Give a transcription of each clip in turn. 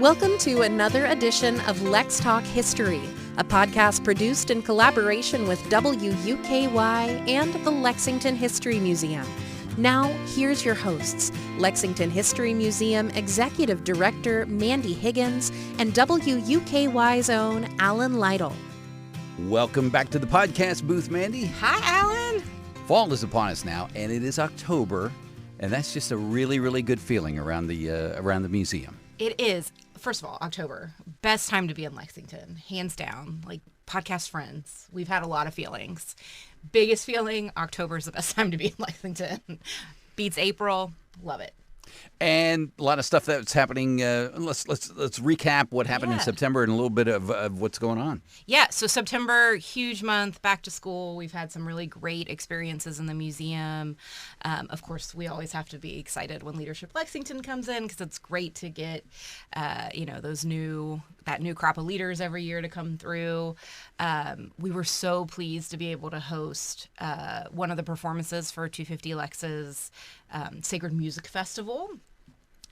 Welcome to another edition of Lex Talk History, a podcast produced in collaboration with WUKY and the Lexington History Museum. Now, here's your hosts, Lexington History Museum Executive Director Mandy Higgins and WUKY's own Alan Lytle. Welcome back to the podcast booth, Mandy. Hi, Alan. Fall is upon us now, and it is October, and that's just a really, really good feeling around the museum. It is. First of all, October, best time to be in Lexington, hands down. Like podcast friends, we've had a lot of feelings. Biggest feeling, October is the best time to be in Lexington. Beats April, love it. And a lot of stuff that's happening. Let's recap what happened in September and a little bit of what's going on. Yeah, so September, huge month, back to school. We've had some really great experiences in the museum. Of course, we always have to be excited when Leadership Lexington comes in because it's great to get, that new crop of leaders every year to come through. We were so pleased to be able to host one of the performances for 250 Lex's Sacred Music Festival.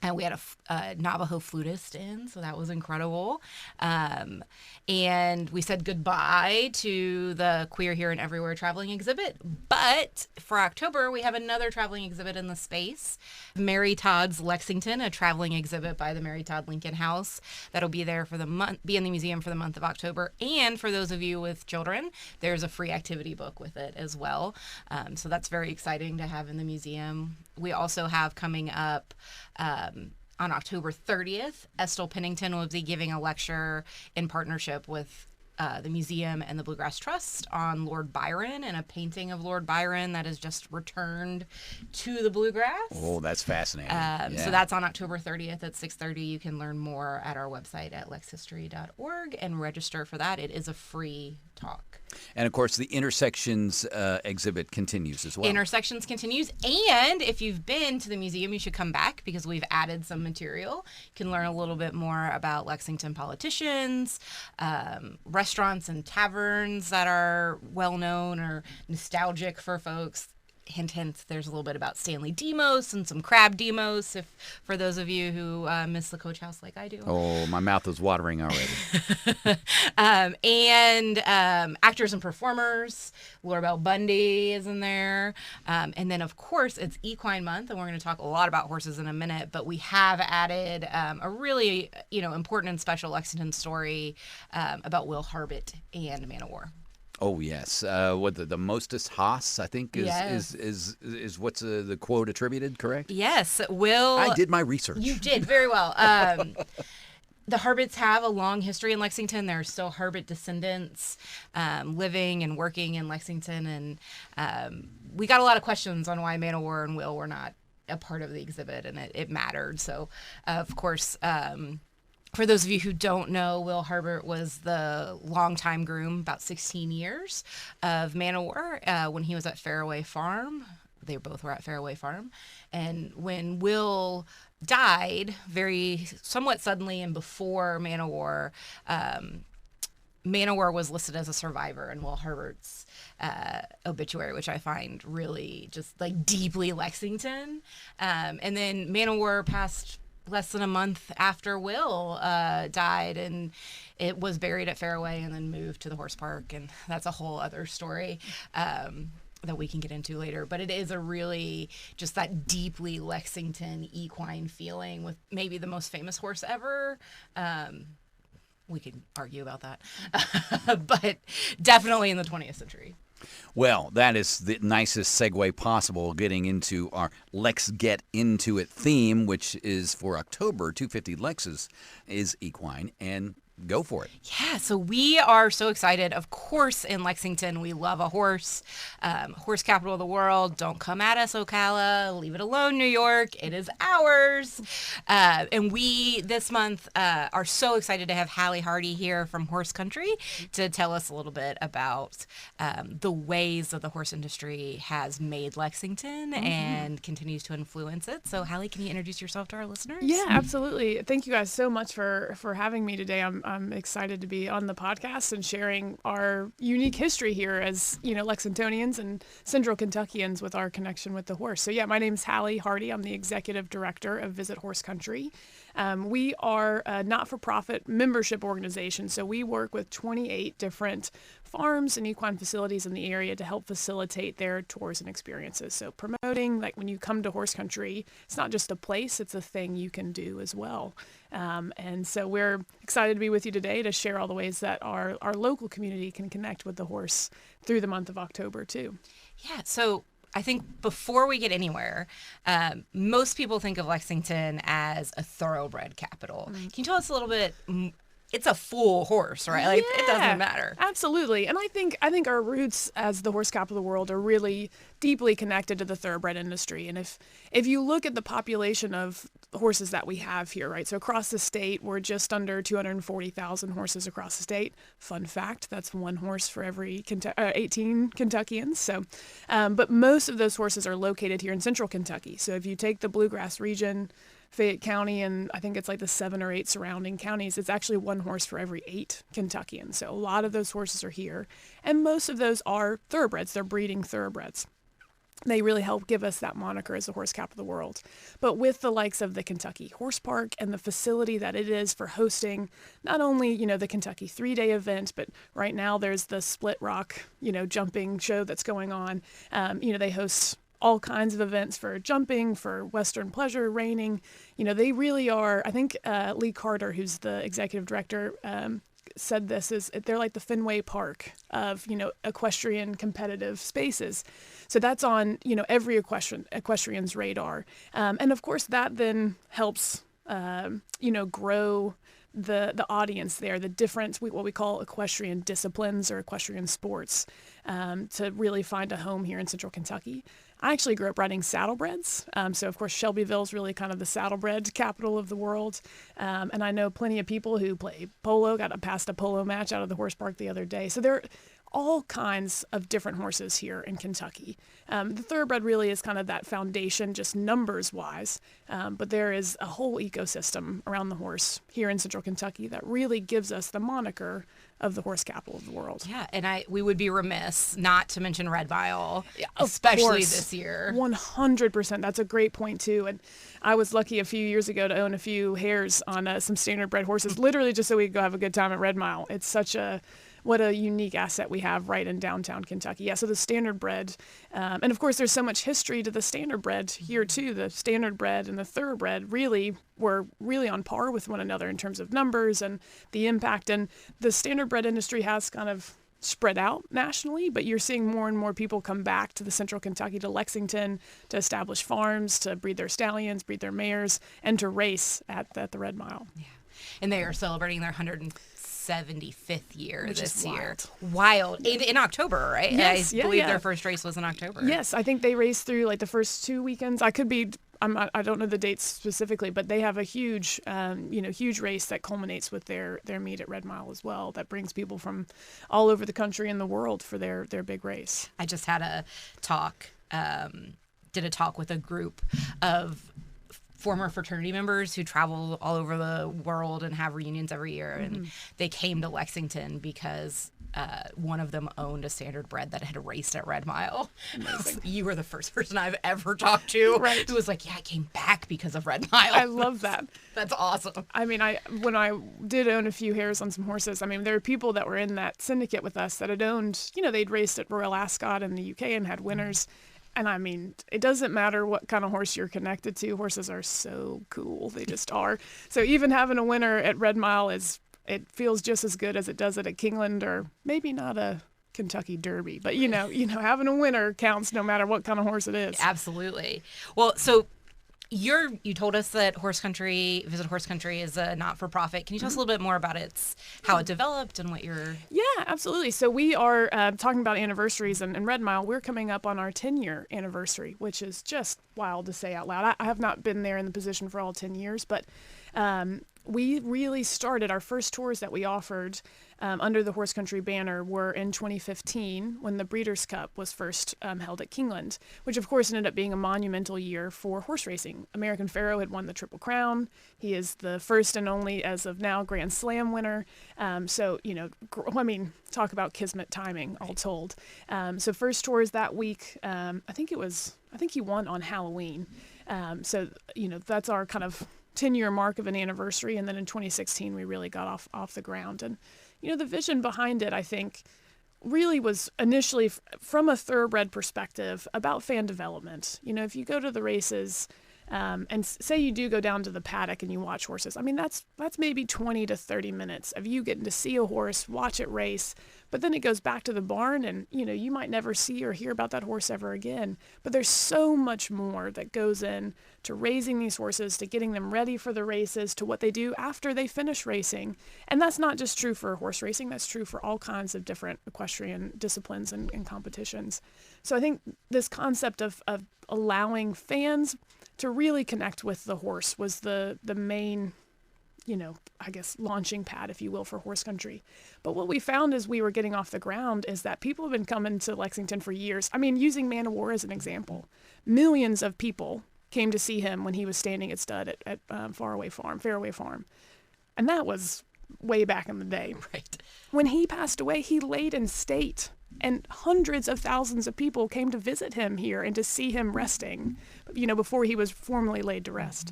And we had a Navajo flutist in, so that was incredible. And we said goodbye to the Queer Here and Everywhere traveling exhibit. But for October, we have another traveling exhibit in the space, Mary Todd's Lexington, a traveling exhibit by the Mary Todd Lincoln House that'll be there for the month, be in the museum for the month of October. And for those of you with children, there's a free activity book with it as well. So that's very exciting to have in the museum. We also have coming up on October 30th, Estill Pennington will be giving a lecture in partnership with the museum and the Bluegrass Trust on Lord Byron and a painting of Lord Byron that has just returned to the Bluegrass. Oh, that's fascinating. So that's on October 30th at 6:30. You can learn more at our website at lexhistory.org and register for that. It is a free talk. And, of course, the Intersections exhibit continues as well. Intersections continues. And if you've been to the museum, you should come back because we've added some material. You can learn a little bit more about Lexington politicians, restaurants and taverns that are well-known or nostalgic for folks. Hint, hint, there's a little bit about Stanley Demos and some crab demos, for those of you who miss the Coach House like I do. Oh, my mouth is watering already. And actors and performers. Laura Bell Bundy is in there. And then, of course, it's Equine Month, and we're going to talk a lot about horses in a minute, but we have added a really important and special Lexington story about Will Harbit and Man o' War. Oh yes, the Mostis Haas, I think is what's the quote attributed, correct? Yes, Will. I did my research. You did very well. The Harbits have a long history in Lexington. There are still Harbit descendants living and working in Lexington, and we got a lot of questions on why Man o' War and Will were not a part of the exhibit, and it mattered. So, of course. For those of you who don't know, Will Harbit was the longtime groom, about 16 years, of Man o' War when he was at Fairway Farm. They both were at Fairway Farm. And when Will died somewhat suddenly and before Man o' War, Man o' War was listed as a survivor in Will Harbert's obituary, which I find really just like deeply Lexington. And then Man o' War passed less than a month after Will died, and it was buried at Fairway and then moved to the horse park, and that's a whole other story that we can get into later. But it is a really just that deeply Lexington equine feeling with maybe the most famous horse ever. We could argue about that, but definitely in the 20th century. Well, that is the nicest segue possible, getting into our Let's Get Into It theme, which is for October. 250 Lex's is equine, and go for it. Yeah, so we are so excited. Of course, in Lexington, we love a horse. Horse capital of the world. Don't come at us, Ocala. Leave it alone, New York. It is ours. And we, this month, are so excited to have Hallie Hardy here from Horse Country to tell us a little bit about the ways that the horse industry has made Lexington and continues to influence it. So, Hallie, can you introduce yourself to our listeners? Yeah, absolutely. Thank you guys so much for having me today. I'm excited to be on the podcast and sharing our unique history here as, Lexingtonians and Central Kentuckians with our connection with the horse. So yeah, my name's Hallie Hardy. I'm the executive director of Visit Horse Country. We are a not-for-profit membership organization, so we work with 28 different farms and equine facilities in the area to help facilitate their tours and experiences. So promoting, like when you come to horse country, it's not just a place, it's a thing you can do as well. And so we're excited to be with you today to share all the ways that our local community can connect with the horse through the month of October too. Yeah, so I think before we get anywhere, most people think of Lexington as a thoroughbred capital. Can you tell us a little bit? It's a full horse, right? Like it doesn't matter. Absolutely. And I think our roots as the horse capital of the world are really deeply connected to the thoroughbred industry. And if you look at the population of horses that we have here, right? So across the state, we're just under 240,000 horses across the state. Fun fact, that's one horse for every 18 Kentuckians. So, but most of those horses are located here in central Kentucky. So if you take the Bluegrass region, Fayette County, and I think it's like the 7 or 8 surrounding counties, it's actually one horse for every 8 Kentuckians. So a lot of those horses are here. And most of those are thoroughbreds. They're breeding thoroughbreds. They really help give us that moniker as the horse capital of the world. But with the likes of the Kentucky Horse Park and the facility that it is for hosting not only, the Kentucky 3-day event, but right now there's the Split Rock, jumping show that's going on. They host all kinds of events for jumping, for Western pleasure, reining. They really are, I think Lee Carter, who's the executive director, said this, is they're like the Fenway Park of, equestrian competitive spaces. So that's on, every equestrian's radar. And of course that then helps, grow the audience there, the different, what we call equestrian disciplines or equestrian sports, to really find a home here in central Kentucky. I actually grew up riding saddlebreds. So, of course, Shelbyville is really kind of the saddlebred capital of the world. And I know plenty of people who play polo, got past a polo match out of the horse park the other day. So there are all kinds of different horses here in Kentucky. The thoroughbred really is kind of that foundation, just numbers-wise. But there is a whole ecosystem around the horse here in central Kentucky that really gives us the moniker of the horse capital of the world. Yeah, and we would be remiss not to mention Red Mile, especially this year. 100%. That's a great point, too. And I was lucky a few years ago to own a few hares on some standard bred horses, literally just so we could go have a good time at Red Mile. It's what a unique asset we have right in downtown Kentucky. Yeah, so the standard bred, and of course there's so much history to the standard bred here too. The standard bred and the thoroughbred really were really on par with one another in terms of numbers and the impact. And the standard bred industry has kind of spread out nationally, but you're seeing more and more people come back to the central Kentucky, to Lexington, to establish farms, to breed their stallions, breed their mares, and to race at the Red Mile. Yeah, and they are celebrating their 175th year Which this is year. Wild. In October, right? Yes, I believe their first race was in October. Yes, I think they race through like the first 2 weekends. I don't know the dates specifically, but they have a huge race that culminates with their meet at Red Mile as well. That brings people from all over the country and the world for their big race. I just had a talk, did a talk with a group of former fraternity members who travel all over the world and have reunions every year. And they came to Lexington because one of them owned a standard bred that had raced at Red Mile. You were the first person I've ever talked to who was like, yeah, I came back because of Red Mile. I love that. That's awesome. I mean, when I did own a few hares on some horses, I mean, there were people that were in that syndicate with us that had owned, they'd raced at Royal Ascot in the UK and had winners. And I mean, it doesn't matter what kind of horse you're connected to. Horses are so cool. They just are. So even having a winner at Red Mile it feels just as good as it does at a Kingland, or maybe not a Kentucky Derby, but having a winner counts no matter what kind of horse it is. Absolutely. Well, so you told us that Visit Horse Country is a not-for-profit. Can you tell us a little bit more about how it developed and what your... Yeah, absolutely. So we are talking about anniversaries, and Red Mile, we're coming up on our 10-year anniversary, which is just wild to say out loud. I have not been there in the position for all 10 years, but we really started our first tours that we offered under the Horse Country banner were in 2015 when the Breeders' Cup was first held at Kingland, which of course ended up being a monumental year for horse racing. American Pharoah had won the Triple Crown. He is the first and only, as of now, Grand Slam winner. Talk about kismet timing, all told. So first tours that week, I think he won on Halloween. That's our kind of 10-year mark of an anniversary, and then in 2016 we really got off the ground. And the vision behind it, I think, really was initially from a thoroughbred perspective about fan development. If you go to the races, and say you do go down to the paddock and you watch horses, I mean, that's maybe 20 to 30 minutes of you getting to see a horse, watch it race, but then it goes back to the barn and, you might never see or hear about that horse ever again. But there's so much more that goes in to raising these horses, to getting them ready for the races, to what they do after they finish racing. And that's not just true for horse racing, that's true for all kinds of different equestrian disciplines and competitions. So I think this concept of allowing fans to really connect with the horse was the main, I guess, launching pad, if you will, for horse country. But what we found as we were getting off the ground is that people have been coming to Lexington for years. I mean, using Man of War as an example, millions of people came to see him when he was standing at stud at Fairway Farm. And that was way back in the day. Right. When he passed away, he laid in state. And hundreds of thousands of people came to visit him here and to see him resting, before he was formally laid to rest.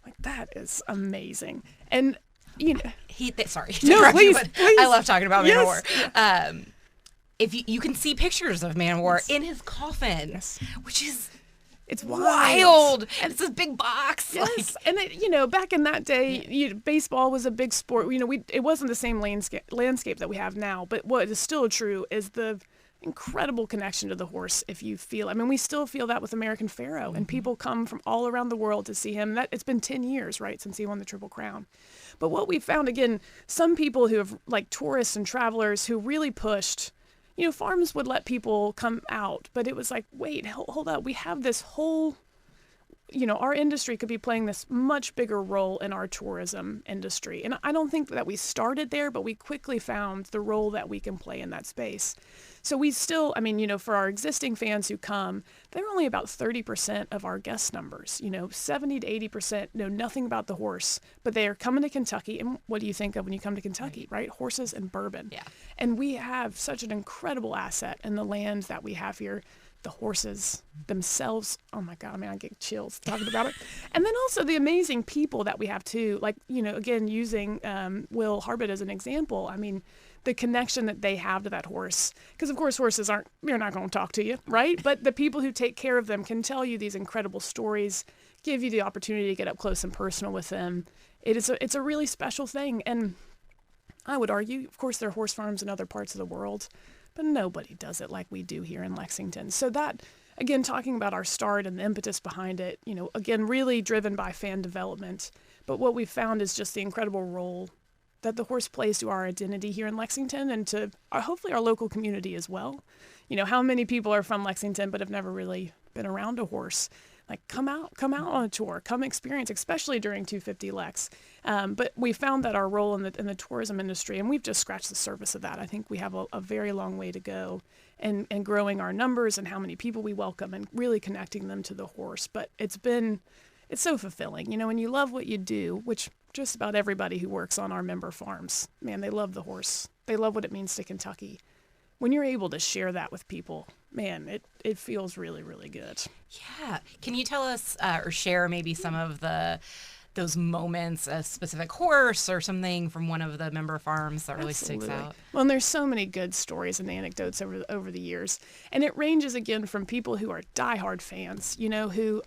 Like, that is amazing. And, sorry. No, please. I love talking about Man of War. Yes. If you can see pictures of Man of War Yes. in his coffin, Yes. which is It's wild. And it's this big box. Yes, and back in that day, baseball was a big sport. It wasn't the same landscape that we have now. But what is still true is the incredible connection to the horse. If you feel, we still feel that with American Pharoah, and people come from all around the world to see him. It's been 10 years, right, since he won the Triple Crown. But what we found, again, some people who have, like tourists and travelers, who really pushed. Farms would let people come out, but it was like, wait, hold up. We have this whole, our industry could be playing this much bigger role in our tourism industry. And I don't think that we started there, but we quickly found the role that we can play in that space. So we still, for our existing fans who come, they're only about 30% of our guest numbers. 70 to 80% know nothing about the horse, but they are coming to Kentucky. And what do you think of when you come to Kentucky, right? Horses and bourbon. Yeah. And we have such an incredible asset in the land that we have here. The horses themselves, oh my God, I get chills talking about it. And then also the amazing people that we have too, like, again, using Will Harbit as an example. The connection that they have to that horse. Because, of course, horses they're not going to talk to you, right? But the people who take care of them can tell you these incredible stories, give you the opportunity to get up close and personal with them. It's a really special thing. And I would argue, of course, there are horse farms in other parts of the world, but nobody does it like we do here in Lexington. So that, again, talking about our start and the impetus behind it, again, really driven by fan development. But what we've found is just the incredible role that the horse plays to our identity here in Lexington and to hopefully our local community as well. How many people are from Lexington but have never really been around a horse? Like, come out on a tour, come experience, especially during 250 Lex. But we found that our role in the tourism industry, and we've just scratched the surface of that. I think we have a very long way to go in growing our numbers and how many people we welcome and really connecting them to the horse. But it's so fulfilling, when you love what you do, which just about everybody who works on our member farms, man, they love the horse. They love what it means to Kentucky. When you're able to share that with people, man, it feels really, really good. Yeah. Can you tell us or share maybe some of those moments, a specific horse or something from one of the member farms that really Absolutely. sticks out? Well, and there's so many good stories and anecdotes over the years. And it ranges, again, from people who are diehard fans, who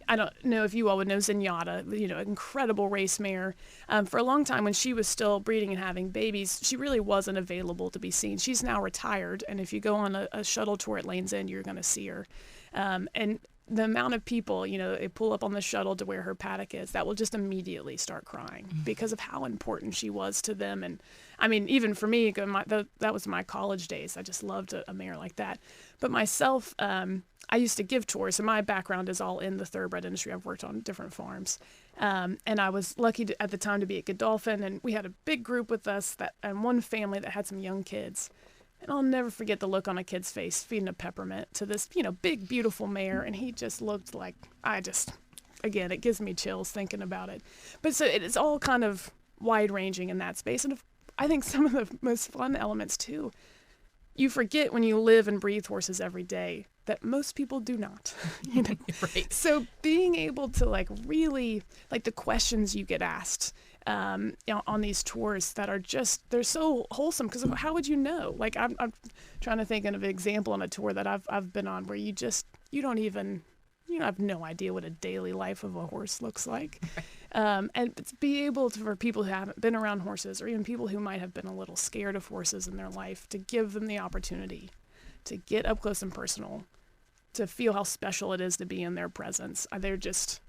I don't know if you all would know Zenyatta, incredible race mare. For a long time when she was still breeding and having babies, she really wasn't available to be seen. She's now retired, and if you go on a shuttle tour at Lane's End, you're going to see her. And the amount of people, they pull up on the shuttle to where her paddock is, that will just immediately start crying because of how important she was to them. And even for me, that was my college days. I just loved a mare like that. But myself, I used to give tours, and my background is all in the thoroughbred industry. I've worked on different farms. And I was lucky at the time to be at Godolphin, and we had a big group with us and one family that had some young kids. And I'll never forget the look on a kid's face feeding a peppermint to this, big, beautiful mare. And he just looked like, again, it gives me chills thinking about it. But so it is all kind of wide ranging in that space. And I think some of the most fun elements too, you forget when you live and breathe horses every day, that most people do not. You know? Right. So being able to like really like the questions you get asked you know, on these tours that are just, they're so wholesome, because how would you know? Like I'm trying to think of an example on a tour that I've been on where you have no idea what a daily life of a horse looks like. And to be able to, for people who haven't been around horses, or even people who might have been a little scared of horses in their life, to give them the opportunity to get up close and personal, to feel how special it is to be in their presence. There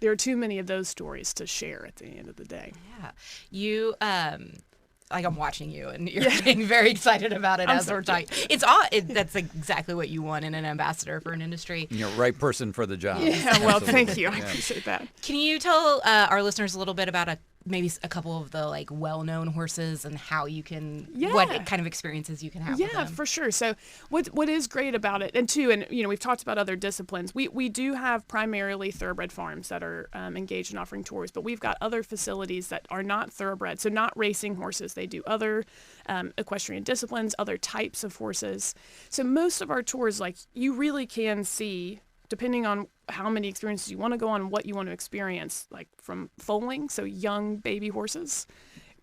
are too many of those stories to share at the end of the day. Yeah. You, like I'm watching you and you're getting very excited about it as we're talking. It's that's exactly what you want in an ambassador for an industry. You're the right person for the job. Yeah, well, Absolutely. thank you. I appreciate that. Can you tell our listeners a little bit about maybe a couple of the like well-known horses and how you can, what kind of experiences you can have with them? Yeah, for sure. So what is great about it, and you know, we've talked about other disciplines. We do have primarily thoroughbred farms that are engaged in offering tours, but we've got other facilities that are not thoroughbred, so not racing horses. They do other equestrian disciplines, other types of horses. So most of our tours, like, you really can see, depending on how many experiences you want to go on, what you want to experience, like from foaling, so young baby horses,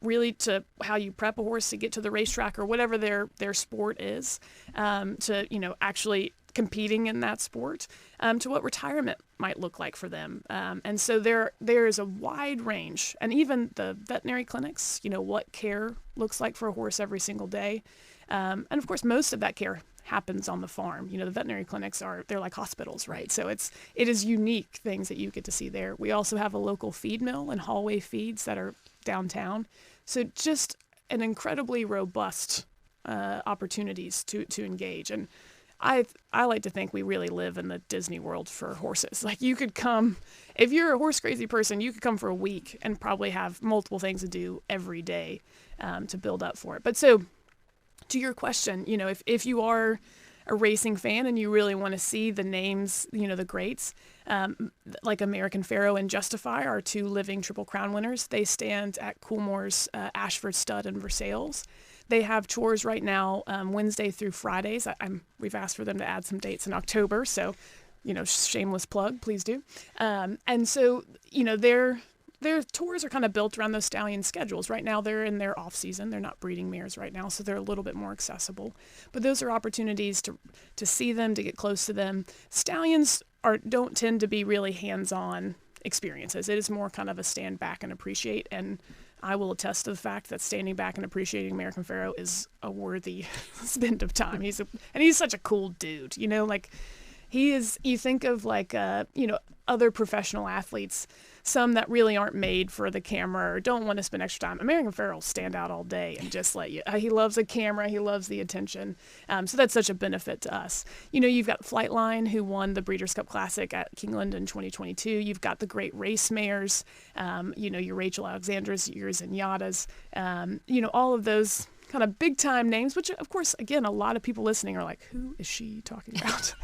really to how you prep a horse to get to the racetrack or whatever their sport is, to, you know, actually competing in that sport, to what retirement might look like for them. And so there is a wide range, and even the veterinary clinics, you know, what care looks like for a horse every single day. And of course, most of that care happens on the farm. You know, the veterinary clinics they're like hospitals, right? So it is unique things that you get to see there. We also have a local feed mill and hallway feeds that are downtown. So just an incredibly robust opportunities to engage. And I like to think we really live in the Disney world for horses. Like, you could come, if you're a horse crazy person, you could come for a week and probably have multiple things to do every day to build up for it. But so, to your question, you know, if you are a racing fan and you really want to see the names, you know, the greats, like American Pharoah and Justify, our two living Triple Crown winners, they stand at Coolmore's Ashford Stud in Versailles. They have tours right now, Wednesday through Fridays. We've asked for them to add some dates in October, so, you know, shameless plug, please do. And so, you know, their tours are kind of built around those stallion schedules. Right now, they're in their off season. They're not breeding mares right now, so they're a little bit more accessible. But those are opportunities to see them, to get close to them. Stallions don't tend to be really hands-on experiences. It is more kind of a stand back and appreciate. And I will attest to the fact that standing back and appreciating American Pharoah is a worthy spend of time. He's such a cool dude. You know, like, he is. You think of like you know, other professional athletes, some that really aren't made for the camera or don't want to spend extra time. American Pharoah will stand out all day and just let you. He loves a camera. He loves the attention. So that's such a benefit to us. You know, you've got Flightline, who won the Breeders' Cup Classic at Kingland in 2022. You've got the great race mares. You know, your Rachel Alexandra's, your Zenyatta's. You know, all of those kind of big time names, which of course, again, a lot of people listening are like, who is she talking about?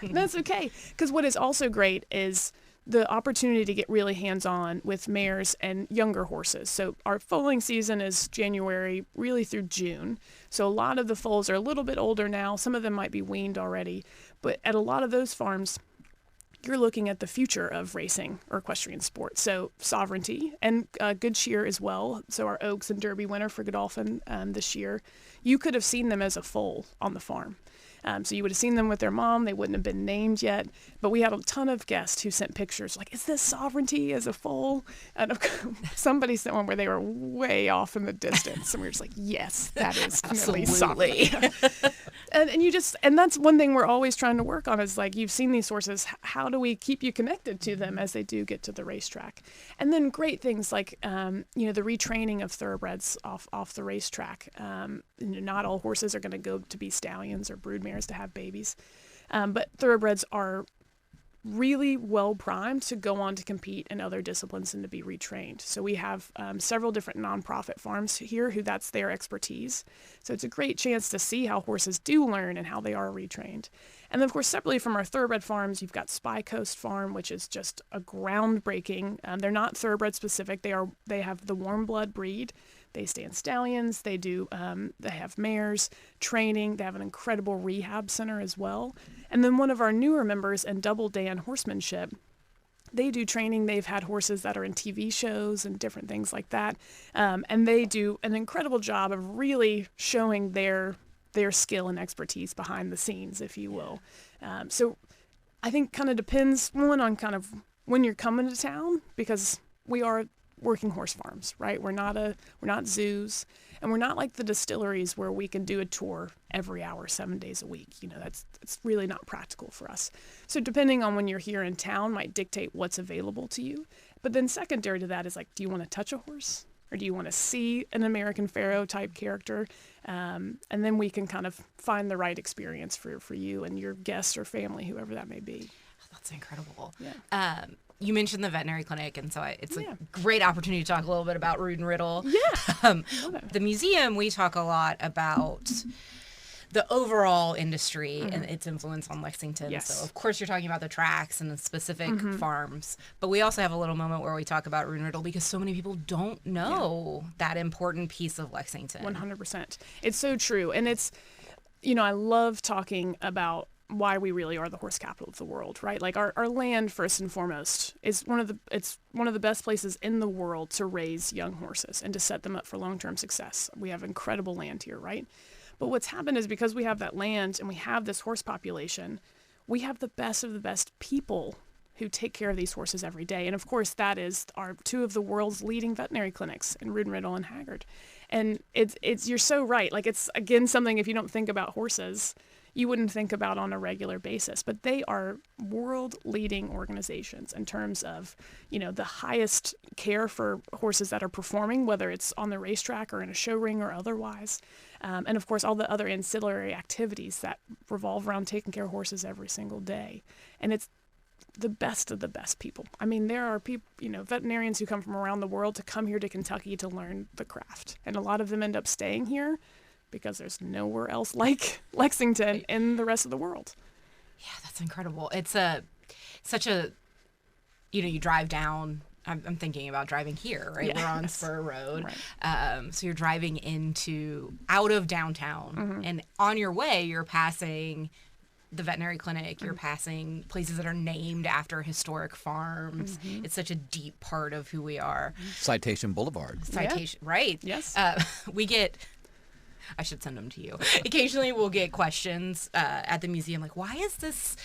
And that's okay, because what is also great is the opportunity to get really hands-on with mares and younger horses. So our foaling season is January really through June. So a lot of the foals are a little bit older now. Some of them might be weaned already. But at a lot of those farms, you're looking at the future of racing or equestrian sport. So Sovereignty and Good Cheer as well. So our Oaks and Derby winner for Godolphin this year, you could have seen them as a foal on the farm. So you would have seen them with their mom. They wouldn't have been named yet. But we had a ton of guests who sent pictures like, is this Sovereignty as a foal? And somebody sent one where they were way off in the distance. And we were just like, yes, that is definitely Sovereignty. And that's one thing we're always trying to work on is, like, you've seen these horses. How do we keep you connected to them as they do get to the racetrack? And then great things like, you know, the retraining of thoroughbreds off the racetrack. You know, not all horses are going to go to be stallions or broodmares to have babies. But thoroughbreds are really well primed to go on to compete in other disciplines and to be retrained. So we have several different nonprofit farms here who that's their expertise. So it's a great chance to see how horses do learn and how they are retrained. And then, of course, separately from our thoroughbred farms, you've got Spy Coast Farm, which is just a groundbreaking. They're not thoroughbred specific. They have the warm blood breed. They stand stallions. They have mares, training. They have an incredible rehab center as well. And then one of our newer members in Double Dan Horsemanship, they do training. They've had horses that are in TV shows and different things like that. And they do an incredible job of really showing their skill and expertise behind the scenes, if you will. So I think kind of depends, one, on kind of when you're coming to town, because we are working horse farms, right? We're not zoos, and we're not like the distilleries where we can do a tour every hour, 7 days a week. It's really not practical for us. So depending on when you're here in town might dictate what's available to you. But then secondary to that is like, do you want to touch a horse? Or do you want to see an American Pharaoh type character? And then we can kind of find the right experience for you and your guests or family, whoever that may be. That's incredible. Yeah. You mentioned the veterinary clinic, and so it's a great opportunity to talk a little bit about Rood and Riddle. Yeah. The museum, we talk a lot about the overall industry and its influence on Lexington. Yes. So, of course, you're talking about the tracks and the specific farms. But we also have a little moment where we talk about Rood and Riddle because so many people don't know that important piece of Lexington. 100%. It's so true. And it's, I love talking about why we really are the horse capital of the world, right? Like our land, first and foremost, is one of the best places in the world to raise young horses and to set them up for long-term success. We have incredible land here, right? But what's happened is because we have that land and we have this horse population, we have the best of the best people who take care of these horses every day. And of course, that is our two of the world's leading veterinary clinics in Rood and Riddle and Haggard. And it's you're so right. Like it's, again, something if you don't think about horses, you wouldn't think about on a regular basis, but they are world-leading organizations in terms of, the highest care for horses that are performing, whether it's on the racetrack or in a show ring or otherwise. And of course, all the other ancillary activities that revolve around taking care of horses every single day. And it's the best of the best people. I mean, there are people, veterinarians who come from around the world to come here to Kentucky to learn the craft. And a lot of them end up staying here because there's nowhere else like Lexington in the rest of the world. Yeah, that's incredible. It's such a, you drive down, I'm thinking about driving here, right? Yeah. We're on Spur Road. Right. So you're driving out of downtown, and on your way, you're passing the veterinary clinic, you're passing places that are named after historic farms. It's such a deep part of who we are. Citation Boulevard. Right. Yes. We get... I should send them to you. Occasionally we'll get questions at the museum like, why is this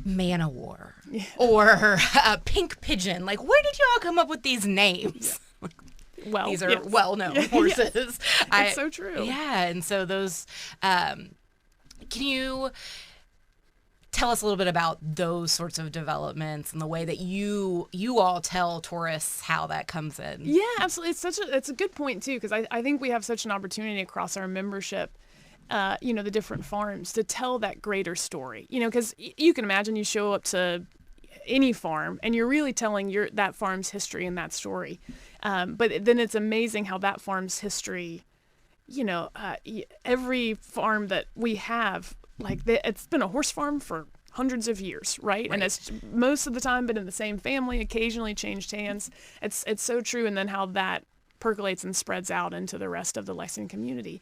Man-O-War or Pink Pigeon? Like, where did y'all come up with these names? Yeah. Well, these are well-known horses. It's so true. Yeah, and so those, can you tell us a little bit about those sorts of developments and the way that you all tell tourists how that comes in? Yeah, absolutely. It's a good point too, because I think we have such an opportunity across our membership, the different farms, to tell that greater story. Because you can imagine you show up to any farm and you're really telling that farm's history and that story. But then it's amazing how that farm's history, every farm that we have, it's been a horse farm for hundreds of years, right? And it's most of the time been in the same family, occasionally changed hands. It's so true. And then how that percolates and spreads out into the rest of the Lexington community.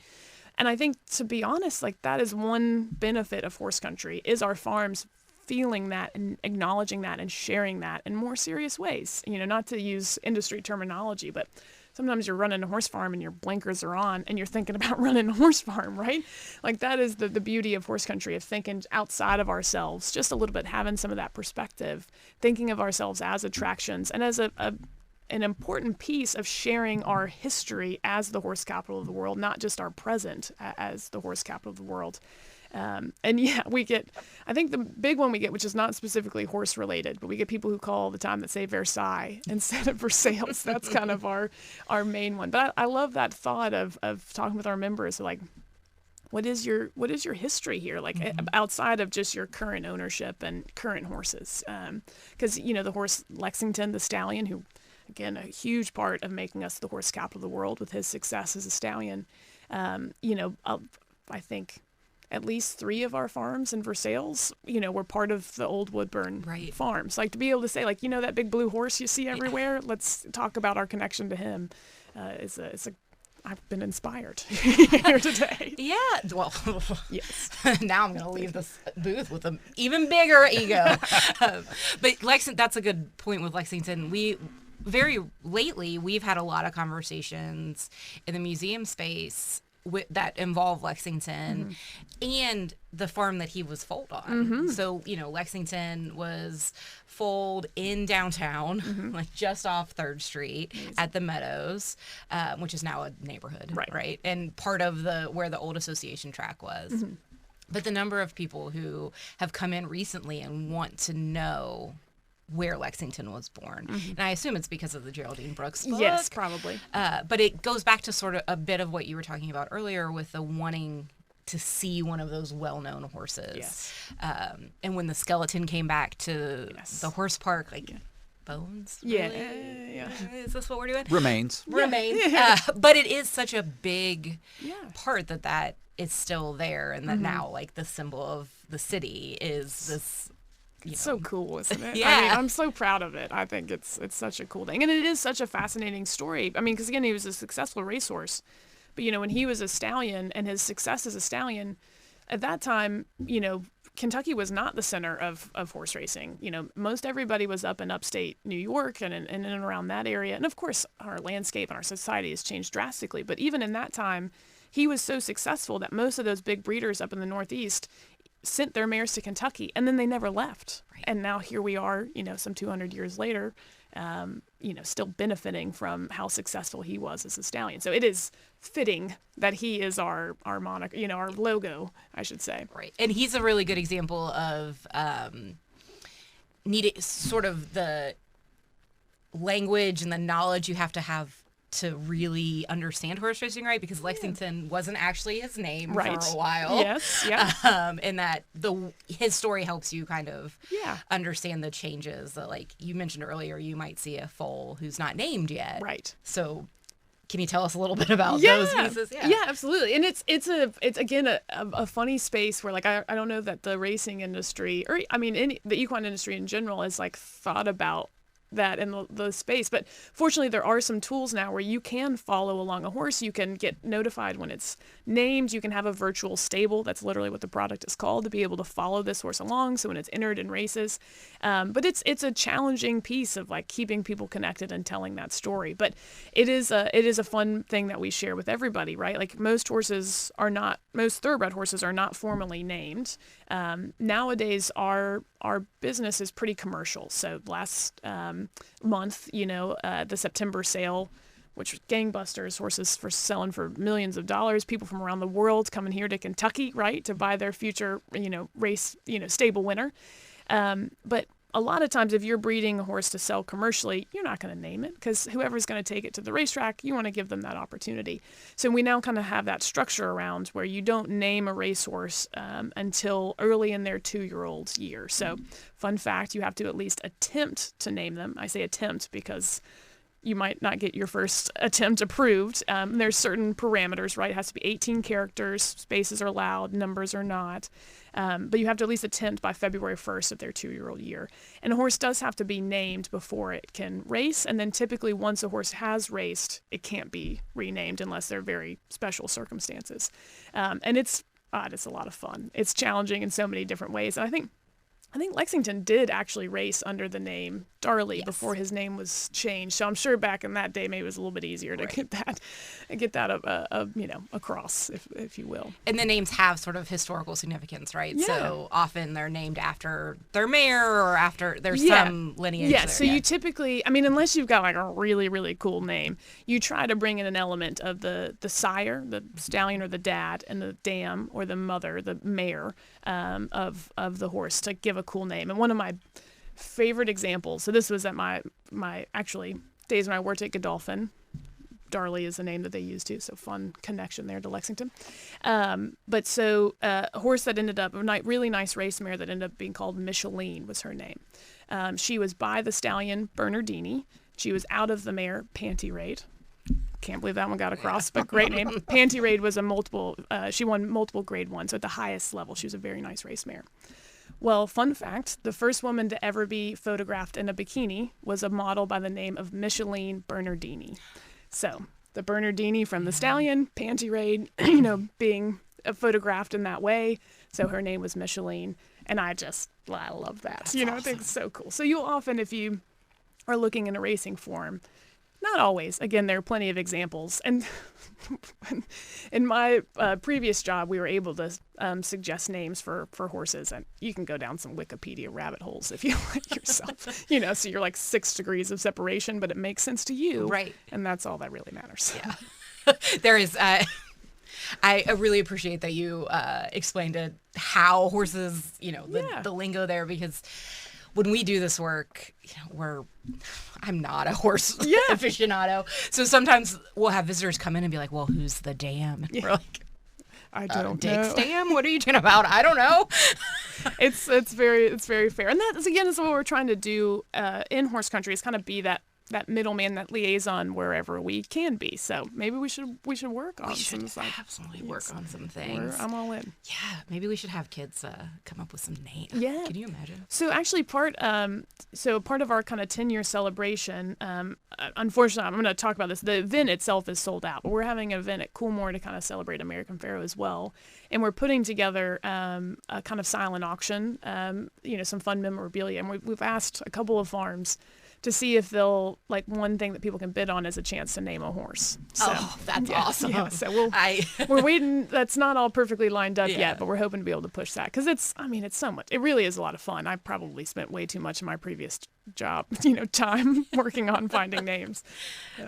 And I think, to be honest, that is one benefit of horse country, is our farms feeling that and acknowledging that and sharing that in more serious ways. Not to use industry terminology, but sometimes you're running a horse farm and your blinkers are on and you're thinking about running a horse farm, right? That is the beauty of horse country, of thinking outside of ourselves just a little bit, having some of that perspective, thinking of ourselves as attractions and as an important piece of sharing our history as the horse capital of the world, not just our present as the horse capital of the world. We get, I think the big one we get, which is not specifically horse related, but we get people who call all the time that say Versailles instead of Versailles. That's kind of our main one. But I love that thought of talking with our members, what is your history here? Outside of just your current ownership and current horses. Because, the horse Lexington, the stallion, who, again, a huge part of making us the horse capital of the world with his success as a stallion. I think at least 3 of our farms in Versailles, were part of the old Woodburn farms. To be able to say, that big blue horse you see everywhere, let's talk about our connection to him. I've been inspired here today. Yeah. Well, Yes. now I'm going to leave this booth with an even bigger ego. But Lexington, that's a good point with Lexington. Very lately, we've had a lot of conversations in the museum space that involve Lexington and the farm that he was foaled on. So, Lexington was foaled in downtown, like just off 3rd Street at the Meadows, which is now a neighborhood, right? And part of where the old association track was. But the number of people who have come in recently and want to know where Lexington was born. And I assume it's because of the Geraldine Brooks book. Yes, probably. But it goes back to sort of a bit of what you were talking about earlier with the wanting to see one of those well-known horses. Yes. And when the skeleton came back to the horse park, bones? Yeah. Really? Yeah. Is this what we're doing? Remains. But it is such a big part that is still there, and that now, the symbol of the city is this. It's so cool, isn't it? Yeah. I mean, I'm so proud of it. I think it's such a cool thing. And it is such a fascinating story. I mean, because again, he was a successful racehorse. But, when he was a stallion and his success as a stallion, at that time, Kentucky was not the center of horse racing. Most everybody was up in upstate New York and in and around that area. And of course, our landscape and our society has changed drastically. But even in that time, he was so successful that most of those big breeders up in the Northeast sent their mares to Kentucky, and then they never left. Right. And now here we are, some 200 years later, still benefiting from how successful he was as a stallion. So it is fitting that he is our moniker, our logo, I should say. Right. And he's a really good example of needing sort of the language and the knowledge you have to really understand horse racing, right? Because Lexington wasn't actually his name for a while. Yes, yeah. And that his story helps you kind of understand the changes that, you mentioned earlier, you might see a foal who's not named yet. Right. So can you tell us a little bit about those pieces? Yeah, absolutely. And it's again a funny space where I don't know that the racing industry, or the equine industry in general, is thought about that in the space. But fortunately, there are some tools now where you can follow along a horse. You can get notified when it's named. You can have a virtual stable. That's literally what the product is called, to be able to follow this horse along. So when it's entered in races, but it's a challenging piece of keeping people connected and telling that story. But it is a fun thing that we share with everybody, right? Most thoroughbred horses are not formally named. Nowadays, our business is pretty commercial. So last month, the September sale, which was gangbusters, horses selling for millions of dollars, people from around the world coming here to Kentucky, right, to buy their future, race, stable winner. But a lot of times, if you're breeding a horse to sell commercially, you're not going to name it, because whoever's going to take it to the racetrack, you want to give them that opportunity. So we now kind of have that structure around where you don't name a racehorse until early in their 2-year-old year. So fun fact, you have to at least attempt to name them. I say attempt because you might not get your first attempt approved. There's certain parameters, right? It has to be 18 characters, spaces are allowed, numbers are not. But you have to at least attempt by February 1st of their 2-year-old year. And a horse does have to be named before it can race. And then typically once a horse has raced, it can't be renamed unless they're very special circumstances. And it's a lot of fun. It's challenging in so many different ways. And I think Lexington did actually race under the name Darley before his name was changed. So I'm sure back in that day, maybe it was a little bit easier to get that across, if you will. And the names have sort of historical significance, right? Yeah. So often they're named after their mare or after there's some lineage. Yeah. There. So you typically, unless you've got a really, really cool name, you try to bring in an element of the sire, the stallion or the dad, and the dam or the mother, the mare of the horse, to give a cool name. And one of my favorite examples, so this was at my actually days when I worked at Godolphin. Darley is the name that they used too, so fun connection there to Lexington. But so a horse that ended up, really nice race mare that ended up being called Micheline was her name. She was by the stallion Bernardini. She was out of the mare Panty Raid. Can't believe that one got across, but great name. Panty Raid was she won multiple grade 1, so at the highest level. She was a very nice race mare. Well, fun fact, the first woman to ever be photographed in a bikini was a model by the name of Micheline Bernardini. So the Bernardini from the stallion, Panty-Raid, being photographed in that way. So her name was Micheline. And I love that. That's I awesome. think it's so cool. So you'll often, if you are looking in a racing form, not always. Again, there are plenty of examples. And in my previous job, we were able to suggest names for horses. And you can go down some Wikipedia rabbit holes if you like yourself. So you're like 6 degrees of separation, but it makes sense to you. Right. And that's all that really matters. Yeah. There is... I really appreciate that you explained it, how horses, the lingo there, because when we do this work, I'm not a horse aficionado. So sometimes we'll have visitors come in and be like, well, who's the dam? And we're like, I don't Dick's know. dam? What are you talking about? I don't know. It's very fair. And that is what we're trying to do in horse country, is kind of be that middleman, that liaison wherever we can be. So maybe we should work on some stuff. Absolutely work on some things. I'm all in. Yeah, maybe we should have kids come up with some names. Yeah. Can you imagine? So actually part of our kind of 10-year celebration, unfortunately, I'm going to talk about this. The event itself is sold out, but we're having an event at Coolmore to kind of celebrate American Pharoah as well. And we're putting together a kind of silent auction, some fun memorabilia. And we've asked a couple of farms to see if they'll, like, one thing that people can bid on is a chance to name a horse. So, that's awesome. Yeah, so we're waiting. That's not all perfectly lined up Yeah. yet, but we're hoping to be able to push that, because it's so much. It really is a lot of fun. I probably spent way too much in my previous job, time working on finding names.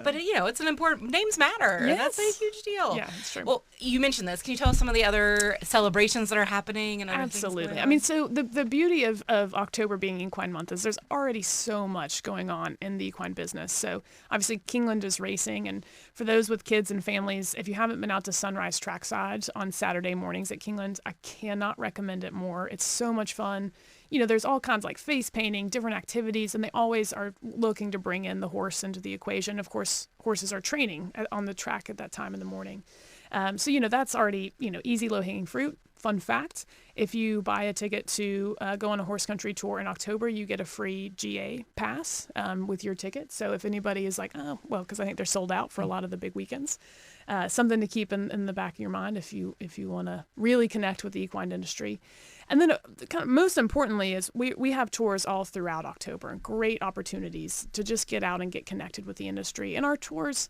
But, it's an important... Names matter. Yes. That's a huge deal. Yeah, it's true. Well, you mentioned this. Can you tell us some of the other celebrations that are happening? And other things Absolutely. going I on? mean, so the beauty of October being equine month is there's already so much going on in the equine business. So obviously Kingland is racing, and for those with kids and families, if you haven't been out to Sunrise Trackside on Saturday mornings at Kingland, I cannot recommend it more. It's so much fun. There's all kinds, like face painting, different activities, and they always are looking to bring in the horse into the equation. Of course, horses are training on the track at that time in the morning. So that's already, easy low-hanging fruit. Fun fact, if you buy a ticket to go on a horse country tour in October, you get a free GA pass with your ticket. So if anybody is like, oh, well, because I think they're sold out for a lot of the big weekends, something to keep in the back of your mind if you want to really connect with the equine industry. And then kind of most importantly is we have tours all throughout October, and great opportunities to just get out and get connected with the industry. And our tours,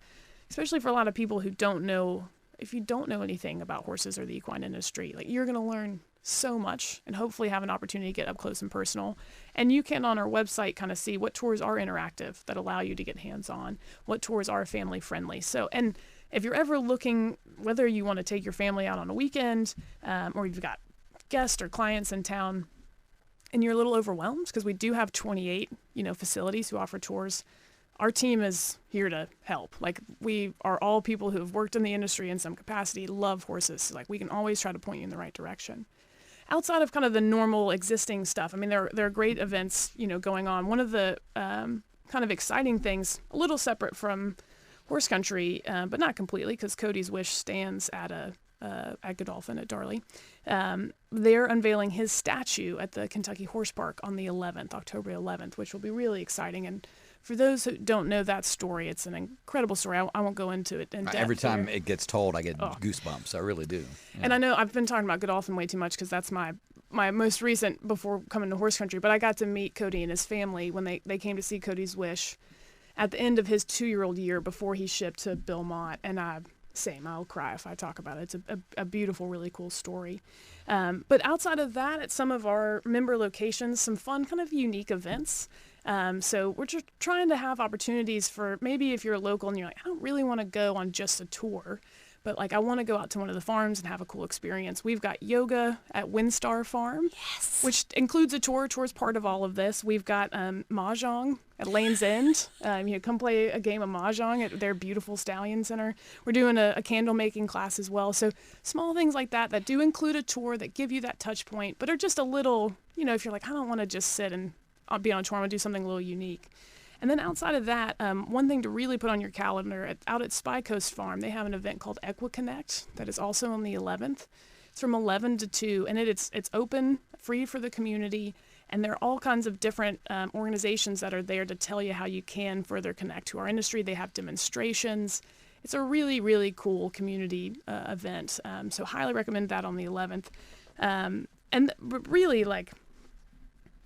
especially for a lot of people who don't know, if you don't know anything about horses or the equine industry, like, you're going to learn so much and hopefully have an opportunity to get up close and personal. And you can, on our website, kind of see what tours are interactive that allow you to get hands-on, what tours are family friendly. So, and if you're ever looking, whether you want to take your family out on a weekend, or you've got guests or clients in town and you're a little overwhelmed, because we do have 28, facilities who offer tours, our team is here to help. Like, we are all people who have worked in the industry in some capacity, love horses. So, like, we can always try to point you in the right direction. Outside of kind of the normal existing stuff, I mean, there are great events, going on. One of the kind of exciting things, a little separate from horse country, but not completely, because Cody's Wish stands at Godolphin at Darley. They're unveiling his statue at the Kentucky Horse Park on the 11th, October 11th, which will be really exciting. And for those who don't know that story, it's an incredible story. I won't go into it in depth. Every time it gets told, I get goosebumps. I really do. Yeah. And I know I've been talking about Godolphin way too much, because that's my most recent before coming to horse country. But I got to meet Cody and his family when they came to see Cody's Wish at the end of his 2-year-old year before he shipped to Belmont. And I'll cry if I talk about it. It's a beautiful, really cool story. But outside of that, at some of our member locations, some fun kind of unique events. So we're just trying to have opportunities for, maybe if you're local and you're like, I don't really want to go on just a tour, but like, I want to go out to one of the farms and have a cool experience. We've got yoga at Windstar Farm, Yes. which includes a tour. Tour's part of all of this. We've got Mahjong at Lane's End. Come play a game of Mahjong at their beautiful Stallion Center. We're doing a candle making class as well. So small things like that do include a tour, that give you that touch point, but are just a little, if you're like, I don't want to just sit and be on a tour, I want to do something a little unique. And then outside of that, one thing to really put on your calendar, out at Spy Coast Farm, they have an event called Equi-Connect that is also on the 11th. It's from 11 to 2, and it's open, free for the community, and there are all kinds of different organizations that are there to tell you how you can further connect to our industry. They have demonstrations. it's a really, really cool community event. So highly recommend that on the 11th. Really, like,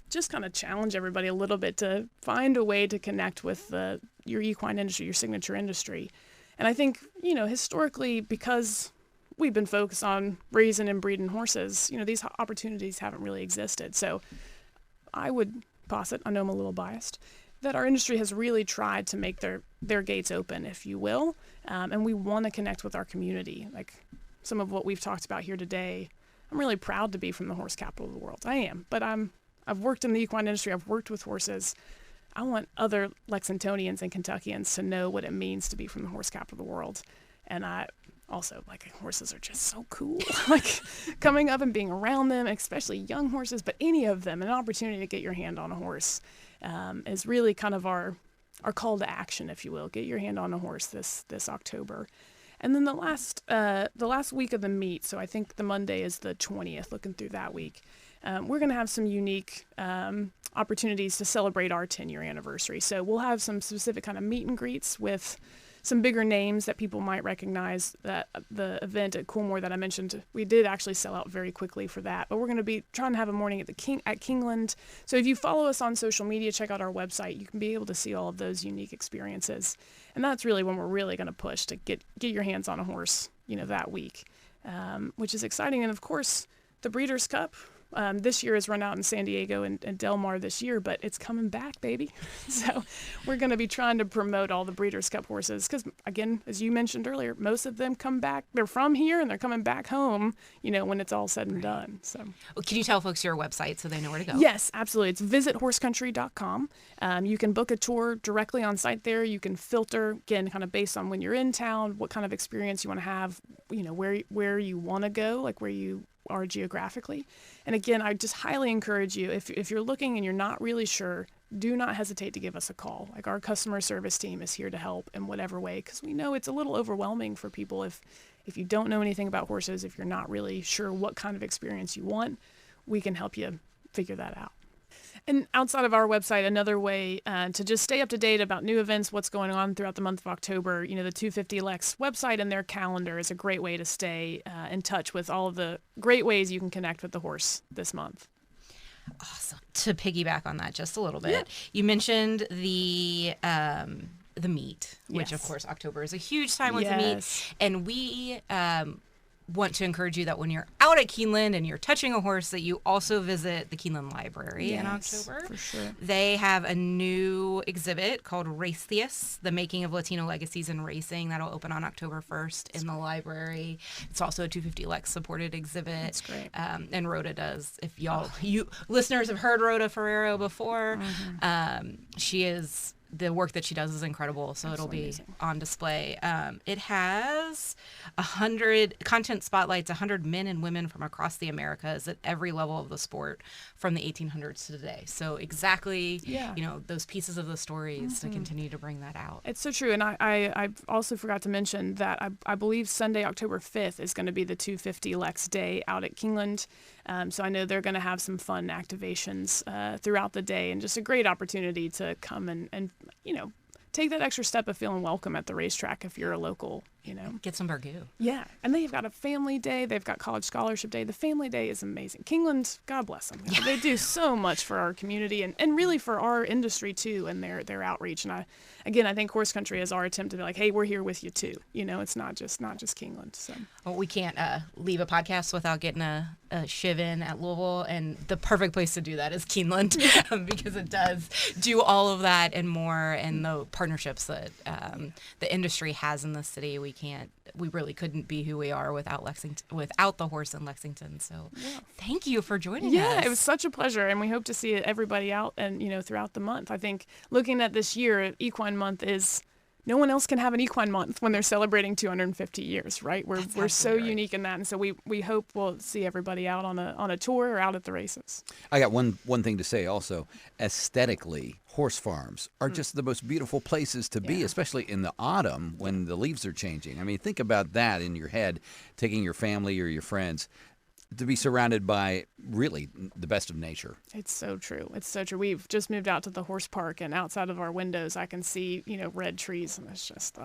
just kind of challenge everybody a little bit to find a way to connect with your equine industry, your signature industry. And I think, historically, because we've been focused on raising and breeding horses, these opportunities haven't really existed. So I would posit, I know I'm a little biased, that our industry has really tried to make their gates open, if you will. And we want to connect with our community. Like some of what we've talked about here today, I'm really proud to be from the horse capital of the world. I am, but I've worked in the equine industry. I've worked with horses. I want other Lexingtonians and Kentuckians to know what it means to be from the horse capital of the world. And I also, like, horses are just so cool. Like, coming up and being around them, especially young horses, but any of them, an opportunity to get your hand on a horse is really kind of our call to action, if you will. Get your hand on a horse this October. And then the last week of the meet, so I think the Monday is the 20th, looking through that week, we're going to have some unique opportunities to celebrate our 10-year anniversary. So we'll have some specific kind of meet and greets with some bigger names that people might recognize. That the event at Coolmore that I mentioned, we did actually sell out very quickly for that. But we're going to be trying to have a morning at Kingland. So if you follow us on social media, check out our website, you can be able to see all of those unique experiences. And that's really when we're really going to push to get your hands on a horse, that week, which is exciting. And of course, the Breeders' Cup. This year is run out in San Diego and Del Mar this year, but it's coming back, baby. So we're going to be trying to promote all the Breeders' Cup horses because, again, as you mentioned earlier, most of them come back. They're from here and they're coming back home, when it's all said and done. So, well, can you tell folks your website so they know where to go? Yes, absolutely. It's visithorseCountry.com. You can book a tour directly on site there. You can filter, again, kind of based on when you're in town, what kind of experience you want to have, where you want to go, like where you are geographically. And again, I just highly encourage you, if you're looking and you're not really sure, do not hesitate to give us a call. Like, our customer service team is here to help in whatever way, because we know it's a little overwhelming for people if you don't know anything about horses, if you're not really sure what kind of experience you want, we can help you figure that out. And outside of our website, another way to just stay up to date about new events, what's going on throughout the month of October, the 250 Lex website and their calendar is a great way to stay in touch with all of the great ways you can connect with the horse this month. Awesome. To piggyback on that just a little bit, you mentioned the meet, which of course October is a huge time with the meet, and we want to encourage you that when you're out at Keeneland and you're touching a horse, that you also visit the Keeneland Library in October. For sure. They have a new exhibit called Racetheus, The Making of Latino Legacies in Racing. That'll open on October 1st in the library. It's also a 250 Lex supported exhibit. That's great. And Rhoda does, if you listeners have heard Rhoda Ferrero before, she is... The work that she does is incredible, so it'll be on display. It has 100 content spotlights, 100 men and women from across the Americas at every level of the sport from the 1800s to today. So exactly, those pieces of the stories to continue to bring that out. It's so true. And I also forgot to mention that I believe Sunday, October 5th is going to be the 250 Lex Day out at Keeneland. So I know they're going to have some fun activations throughout the day, and just a great opportunity to come and take that extra step of feeling welcome at the racetrack if you're a local, Get some burgoo. Yeah. And they've got a family day. They've got college scholarship day. The family day is amazing. Keeneland, God bless them. They do so much for our community and really for our industry too, and their outreach. And I think horse country is our attempt to be like, hey, we're here with you too. It's not just Keeneland. So. Well, we can't leave a podcast without getting a shiv in at Louisville, and the perfect place to do that is Keeneland because it does do all of that and more, and the partnerships that the industry has in the city. We really couldn't be who we are without the horse in Lexington. So thank you for joining us. Yeah, it was such a pleasure. And we hope to see everybody out and, throughout the month. I think looking at this year, Equine Month is, no one else can have an Equine Month when they're celebrating 250 years, right? We're so unique in that. And so we hope we'll see everybody out on a tour or out at the races. I got one thing to say also. Aesthetically, horse farms are just the most beautiful places to be, especially in the autumn when the leaves are changing. I mean, think about that in your head, taking your family or your friends. to be surrounded by really the best of nature. It's so true. It's so true. We've just moved out to the horse park, and outside of our windows, I can see, red trees, and it's just,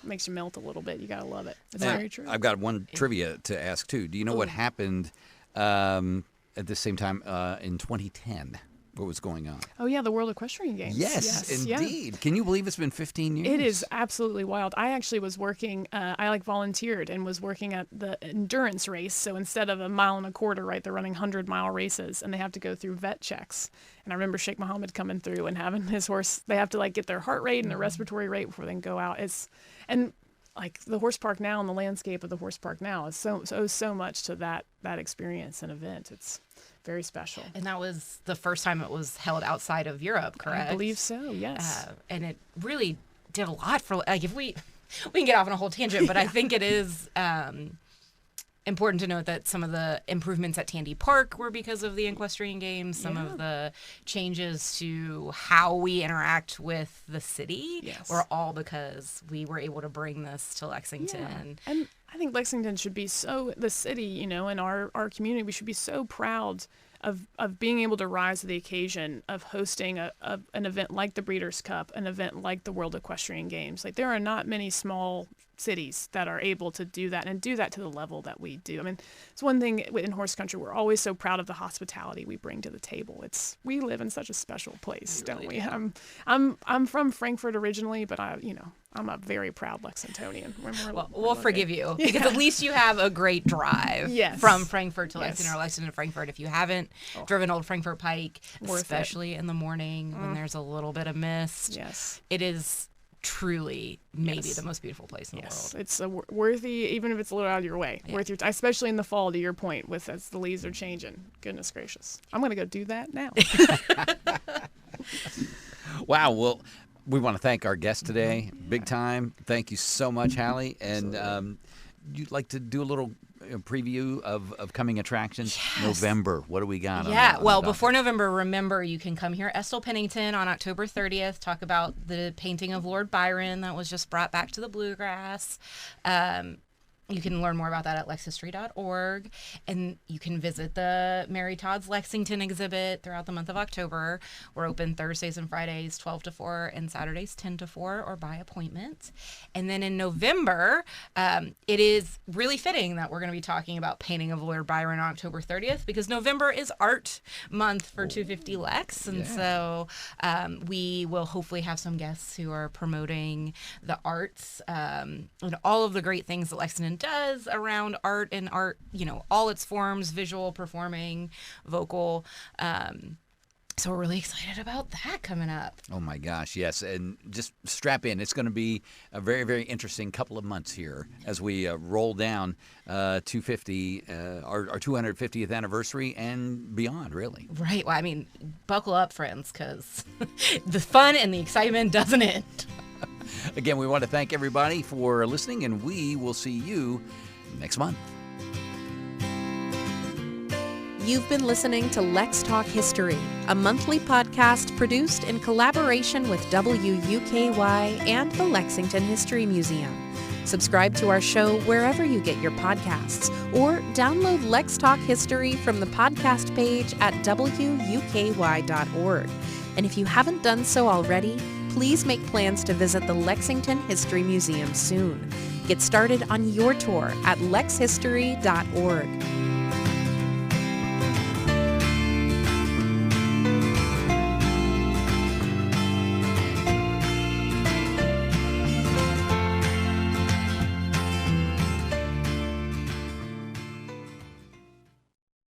makes you melt a little bit. You got to love it. It's very true. I've got one trivia to ask, too. Do you know what happened at the same time in 2010? What was going on? Oh, yeah, the World Equestrian Games. Yes, indeed. Yeah. Can you believe it's been 15 years? It is absolutely wild. I actually was working, I volunteered and was working at the endurance race. So instead of 1.25 miles, right, they're running 100-mile races, and they have to go through vet checks. And I remember Sheikh Mohammed coming through and having his horse, they have to get their heart rate and their respiratory rate before they can go out. And the horse park now and the landscape of the horse park now is so much to that experience and event. It's very special. And that was the first time it was held outside of Europe, correct? I believe so, yes. And it really did a lot for, if we can get off on a whole tangent, but I think it is important to note that some of the improvements at Tandy Park were because of the equestrian games. Some of the changes to how we interact with the city were all because we were able to bring this to Lexington. Yeah. And I think Lexington should be the city, and our community, we should be so proud of being able to rise to the occasion of hosting an event like the Breeders' Cup, an event like the World Equestrian Games. There are not many small cities that are able to do that and do that to the level that we do. I mean, it's one thing in horse country, we're always so proud of the hospitality we bring to the table. We live in such a special place, don't we? I'm from Frankfort originally, but I'm a very proud Lexingtonian. We'll forgive you because at least you have a great drive from Frankfort to Lexington or Lexington to Frankfort. If you haven't driven Old Frankfort Pike, especially in the morning when there's a little bit of mist, it is truly maybe the most beautiful place in the world. It's worthy, even if it's a little out of your way. Worth your especially in the fall, to your point, as the leaves are changing. Goodness gracious. I'm going to go do that now. Wow. Well, we want to thank our guest today. Big time. Thank you so much, Hallie. And you'd like to do a little preview of coming attractions? November. What do we got? Well, before November, remember, you can come here, Estill Pennington, on October 30th, talk about the painting of Lord Byron that was just brought back to the bluegrass. You can learn more about that at lexhistory.org, and you can visit the Mary Todd's Lexington exhibit throughout the month of October. We're open Thursdays and Fridays 12 to 4 and Saturdays 10 to 4 or by appointment. And then in November, it is really fitting that we're going to be talking about painting of Lord Byron on October 30th because November is art month for 250 Lex. And so we will hopefully have some guests who are promoting the arts and all of the great things that Lexington does around art and art, all its forms, visual, performing, vocal. So we're really excited about that coming up. Oh my gosh, yes. And just strap in. It's going to be a very, very interesting couple of months here as we roll down 250, our 250th anniversary and beyond, really. Right. Well, I mean, buckle up, friends, because the fun and the excitement doesn't end. Again, we want to thank everybody for listening, and we will see you next month. You've been listening to Lex Talk History, a monthly podcast produced in collaboration with WUKY and the Lexington History Museum. Subscribe to our show wherever you get your podcasts, or download Lex Talk History from the podcast page at WUKY.org. And if you haven't done so already, please make plans to visit the Lexington History Museum soon. Get started on your tour at lexhistory.org.